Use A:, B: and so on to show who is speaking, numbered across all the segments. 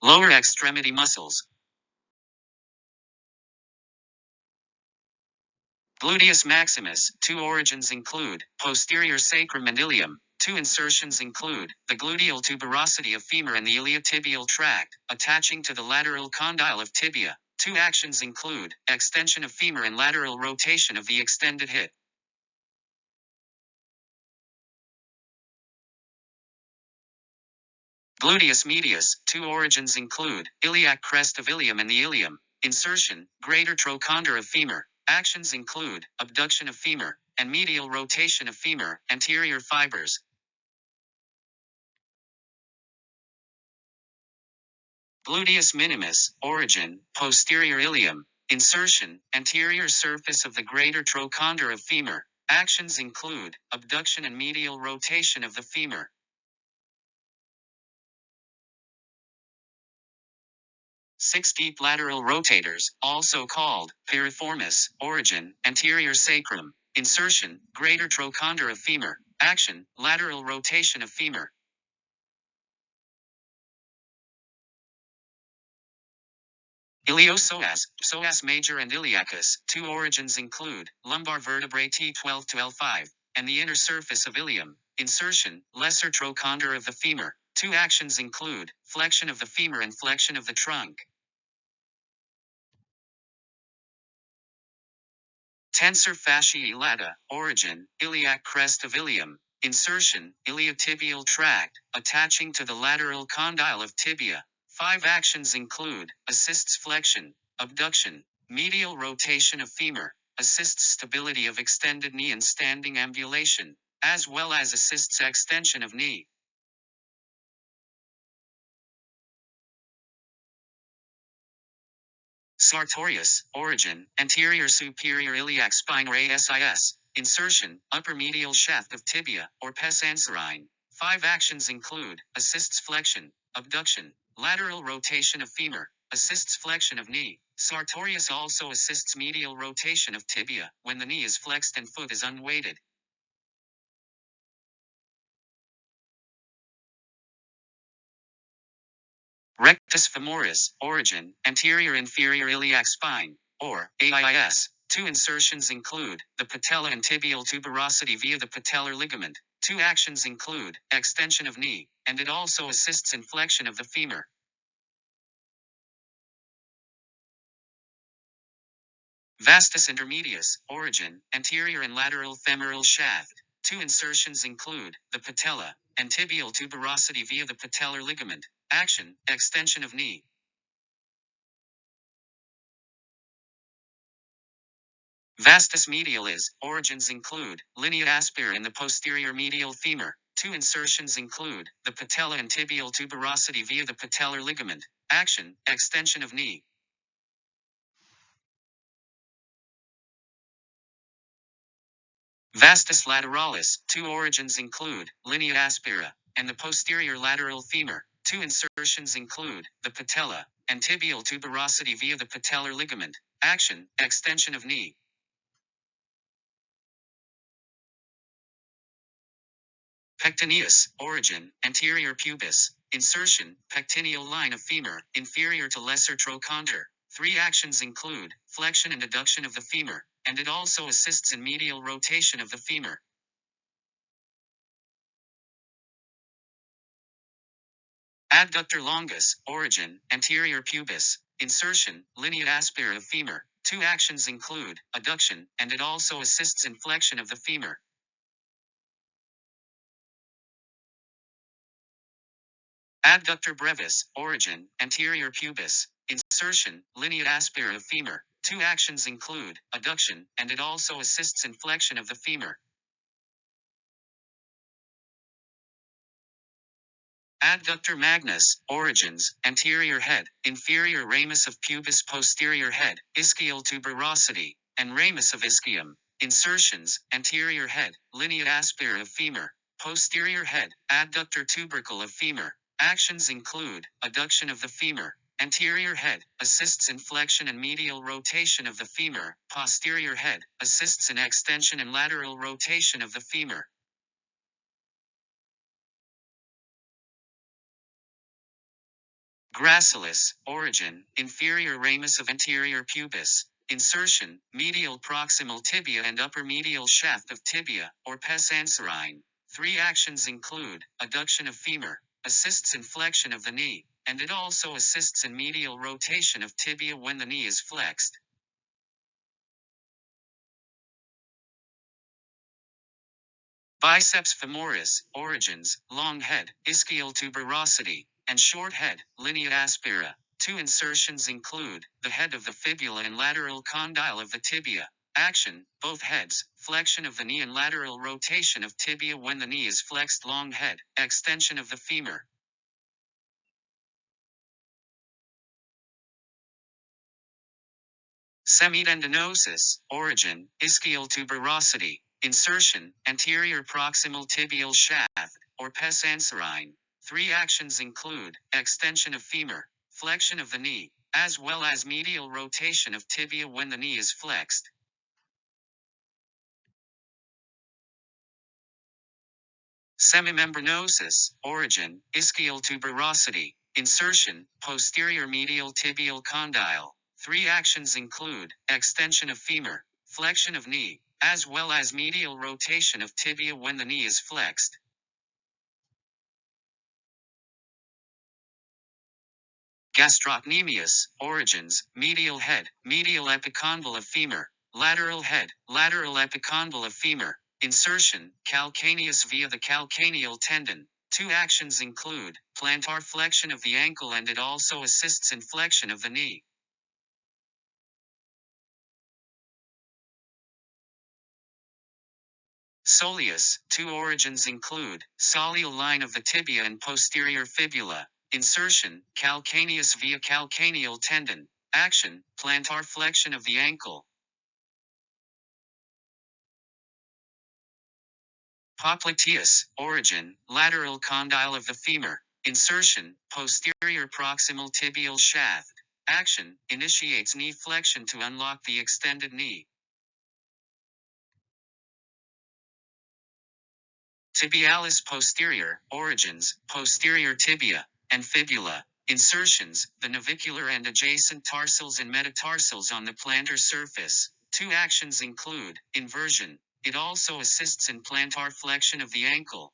A: Lower extremity muscles. Gluteus maximus. Two origins include posterior sacrum and ilium. Two insertions include the gluteal tuberosity of femur and the iliotibial tract, attaching to the lateral condyle of tibia. Two actions include extension of femur and lateral rotation of the extended hip. Gluteus medius. Two origins include iliac crest of ilium and the ilium. Insertion, greater trochonder of femur. Actions include abduction of femur and medial rotation of femur, anterior fibers. Gluteus minimus. Origin, posterior ilium. Insertion, anterior surface of the greater trochonder of femur. Actions include abduction and medial rotation of the femur. Six deep lateral rotators, also called piriformis. Origin, anterior sacrum. Insertion, greater trochonder of femur. Action, lateral rotation of femur. Iliopsoas, psoas major and iliacus. Two origins include lumbar vertebrae T12 to L5, and the inner surface of ilium. Insertion, lesser trochonder of the femur. Two actions include flexion of the femur and flexion of the trunk. Tensor fasciae lata. Origin, iliac crest of ilium. Insertion, iliotibial tract, attaching to the lateral condyle of tibia. Five actions include assists flexion, abduction, medial rotation of femur, assists stability of extended knee and standing ambulation, as well as assists extension of knee. Sartorius. Origin, anterior superior iliac spine or ASIS. Insertion, upper medial shaft of tibia, or pes anserine. Five actions include assists flexion, abduction, lateral rotation of femur, assists flexion of knee. Sartorius also assists medial rotation of tibia when the knee is flexed and foot is unweighted. Rectus femoris. Origin, anterior inferior iliac spine, or AIS. Two insertions include the patella and tibial tuberosity via the patellar ligament. Two actions include extension of knee, and it also assists in flexion of the femur. Vastus intermedius. Origin, anterior and lateral femoral shaft. Two insertions include the patella and tibial tuberosity via the patellar ligament. Action, extension of knee. Vastus medialis. Origins include linea aspera in the posterior medial femur. Two insertions include the patella and tibial tuberosity via the patellar ligament. Action, extension of knee. Vastus lateralis. Two origins include linea aspera and the posterior lateral femur. Two insertions include the patella and tibial tuberosity via the patellar ligament. Action, extension of knee. Pectineus. Origin, anterior pubis. Insertion, pectineal line of femur, inferior to lesser trochonder. Three actions include flexion and adduction of the femur, and it also assists in medial rotation of the femur. Adductor longus. Origin, anterior pubis. Insertion, linea aspera of femur. Two actions include adduction, and it also assists in flexion of the femur. Adductor brevis. Origin, anterior pubis. Insertion, linea aspera of femur. Two actions include adduction, and it also assists in flexion of the femur. Adductor magnus. Origins, anterior head, inferior ramus of pubis, posterior head, ischial tuberosity, and ramus of ischium. Insertions, anterior head, linea aspera of femur, posterior head, adductor tubercle of femur. Actions include adduction of the femur. Anterior head assists in flexion and medial rotation of the femur. Posterior head assists in extension and lateral rotation of the femur. Gracilis, origin, inferior ramus of anterior pubis. Insertion, medial proximal tibia and upper medial shaft of tibia, or pes anserine. 3 actions include, adduction of femur, assists in flexion of the knee, and it also assists in medial rotation of tibia when the knee is flexed. Biceps femoris, origins, long head, ischial tuberosity, and short head, linea aspera. 2 insertions include, the head of the fibula and lateral condyle of the tibia. Action, both heads, flexion of the knee and lateral rotation of tibia when the knee is flexed. Long head, extension of the femur. Semitendinosus, origin, ischial tuberosity. Insertion, anterior proximal tibial shaft, or pes anserine. 3 actions include, extension of femur, flexion of the knee, as well as medial rotation of tibia when the knee is flexed. Semimembranosus, origin, ischial tuberosity. Insertion, posterior medial tibial condyle. 3 actions include, extension of femur, flexion of knee, as well as medial rotation of tibia when the knee is flexed. Gastrocnemius, origins, medial head, medial epicondyle of femur, lateral head, lateral epicondyle of femur. Insertion, calcaneus via the calcaneal tendon. 2 actions include, plantar flexion of the ankle and it also assists in flexion of the knee. Soleus, 2 origins include, soleal line of the tibia and posterior fibula. Insertion, calcaneus via calcaneal tendon. Action, plantar flexion of the ankle. Popliteus, origin, lateral condyle of the femur. Insertion, posterior proximal tibial shaft. Action, initiates knee flexion to unlock the extended knee. Tibialis posterior, origins, posterior tibia, and fibula. Insertions, the navicular and adjacent tarsals and metatarsals on the plantar surface. 2 actions include, inversion. It also assists in plantar flexion of the ankle.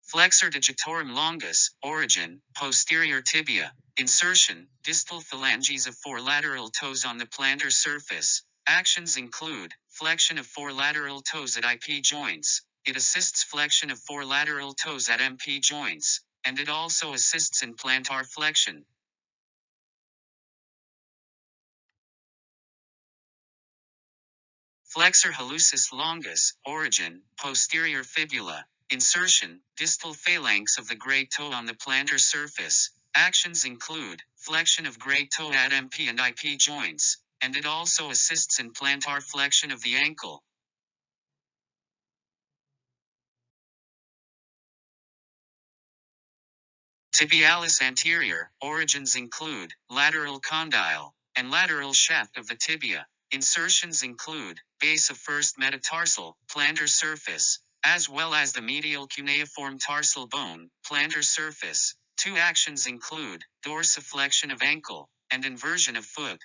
A: Flexor digitorum longus, origin, posterior tibia. Insertion, distal phalanges of 4 lateral toes on the plantar surface. Actions include, flexion of 4 lateral toes at IP joints. It assists flexion of 4 lateral toes at MP joints, and it also assists in plantar flexion. Flexor hallucis longus, origin, posterior fibula. Insertion, distal phalanx of the great toe on the plantar surface. Actions include, flexion of great toe at MP and IP joints, and it also assists in plantar flexion of the ankle. Tibialis anterior, origins include, lateral condyle, and lateral shaft of the tibia. Insertions include, base of first metatarsal, plantar surface, as well as the medial cuneiform tarsal bone, plantar surface. 2 actions include, dorsiflexion of ankle, and inversion of foot.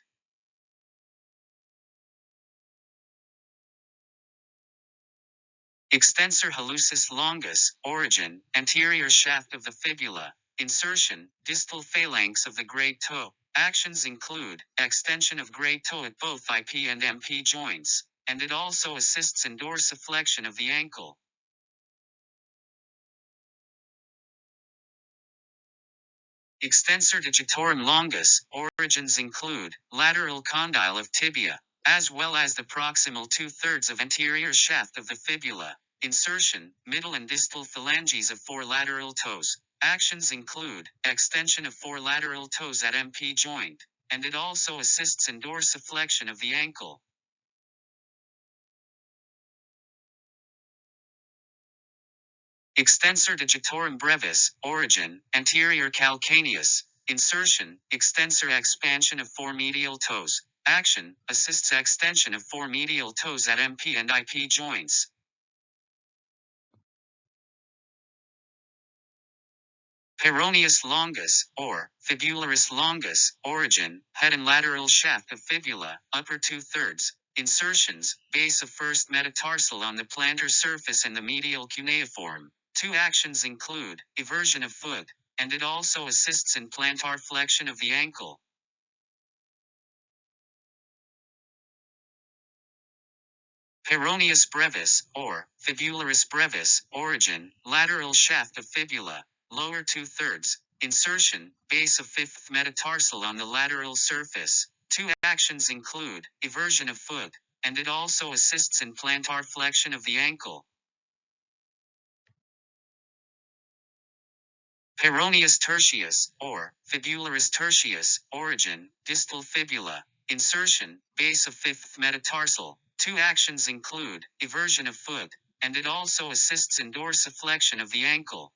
A: Extensor hallucis longus, origin, anterior shaft of the fibula. Insertion, distal phalanx of the great toe. Actions include, extension of great toe at both IP and MP joints, and it also assists in dorsiflexion of the ankle. Extensor digitorum longus, origins include, lateral condyle of tibia, as well as the proximal 2/3 of anterior shaft of the fibula. Insertion, middle and distal phalanges of 4 lateral toes. Actions include, extension of 4 lateral toes at MP joint, and it also assists in dorsiflexion of the ankle. Extensor digitorum brevis, origin, anterior calcaneus. Insertion, extensor expansion of 4 medial toes. Action, assists extension of 4 medial toes at MP and IP joints. Peroneus longus, or fibularis longus, origin, head and lateral shaft of fibula, upper 2/3. Insertions, base of first metatarsal on the plantar surface and the medial cuneiform. Two actions include eversion of foot, and it also assists in plantar flexion of the ankle. Peroneus brevis, or fibularis brevis, origin, lateral shaft of fibula, lower 2/3. Insertion, base of fifth metatarsal on the lateral surface. Two actions include eversion of foot, and it also assists in plantar flexion of the ankle. Peroneus tertius, or fibularis tertius, origin, distal fibula. Insertion, base of fifth metatarsal. Two actions include eversion of foot, and it also assists in dorsiflexion of the ankle.